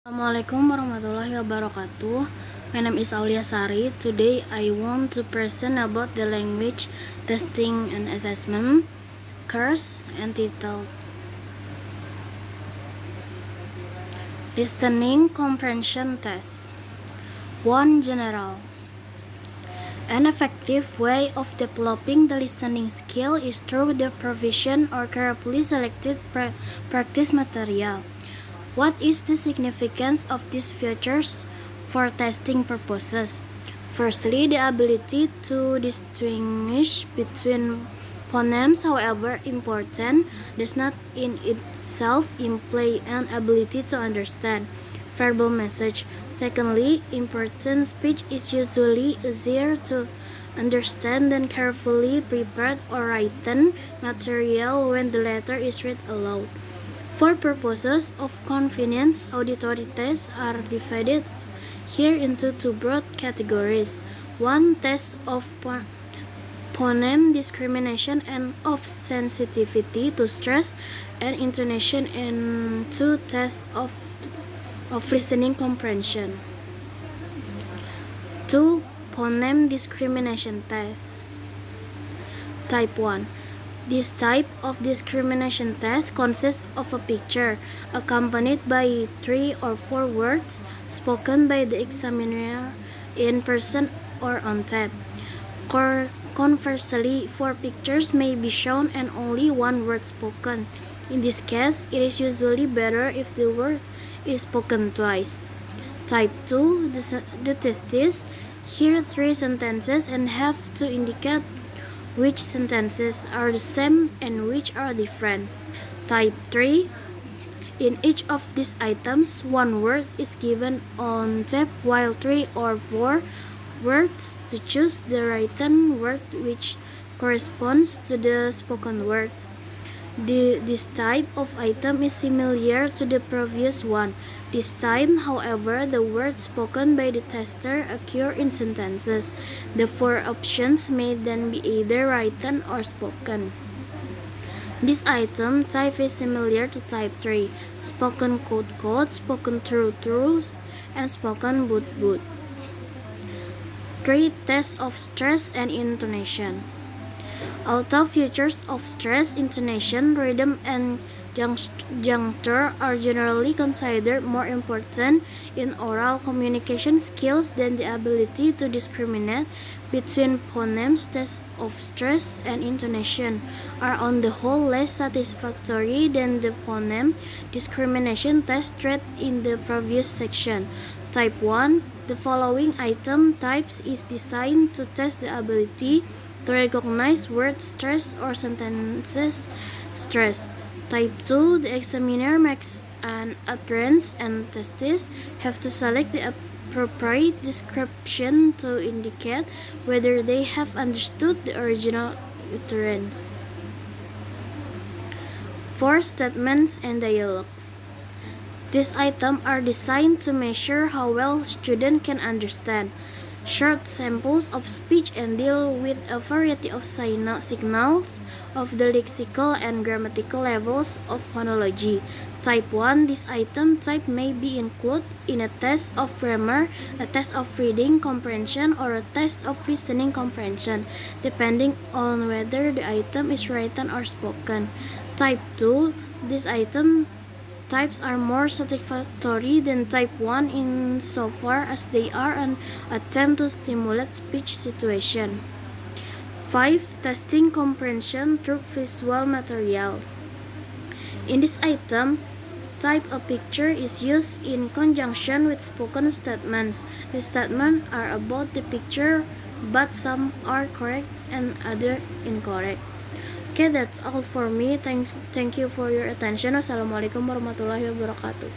Assalamualaikum warahmatullahi wabarakatuh. My name is Aulia Sari. Today I want to present about the language testing and assessment course entitled Listening Comprehension Test. 1. General. An effective way of developing the listening skill is through the provision or carefully selected practice material. What is the significance of these features for testing purposes? Firstly, the ability to distinguish between phonemes, however important, does not in itself imply an ability to understand verbal message. Secondly, important speech is usually easier to understand than carefully prepared or written material when the latter is read aloud. For purposes of convenience, auditory tests are divided here into two broad categories. One, test of phoneme discrimination and of sensitivity to stress and intonation, and two, tests of listening comprehension. 2. Phoneme discrimination test. Type 1. This type of discrimination test consists of a picture accompanied by 3 or 4 words spoken by the examiner in person or on tape. Conversely, 4 pictures may be shown and only 1 word spoken. In this case, it is usually better if the word is spoken twice. Type 2. The test is hear 3 sentences and have to indicate which sentences are the same and which are different. Type 3. In each of these items, 1 word is given on tape while 3 or 4 words to choose the written word which corresponds to the spoken word. This type of item is similar to the previous one. This time, however, the words spoken by the tester occur in sentences. The 4 options may then be either written or spoken. This item type is similar to type 3, spoken quote, spoken true, and spoken boot. 3. Test of stress and intonation. Although features of stress, intonation, rhythm, and juncture are generally considered more important in oral communication skills than the ability to discriminate between phonemes, tests of stress and intonation are on the whole less satisfactory than the phoneme discrimination test read in the previous section. Type 1. The following item types is designed to test the ability to recognize word stress or sentences stress. Type 2. The examiner makes an utterance and testers have to select the appropriate description to indicate whether they have understood the original utterance. 4. Statements and dialogues. These items are designed to measure how well students can understand short samples of speech and deal with a variety of signals of the lexical and grammatical levels of phonology. Type 1. This item type may be included in a test of grammar, a test of reading comprehension, or a test of listening comprehension, depending on whether the item is written or spoken. Type 2. This item types are more satisfactory than type 1 insofar as they are an attempt to stimulate speech situation. 5. Testing comprehension through visual materials. In this item, type a picture is used in conjunction with spoken statements. The statements are about the picture, but some are correct and others incorrect. Okay, that's all for me. Thank you for your attention. Wassalamualaikum warahmatullahi wabarakatuh.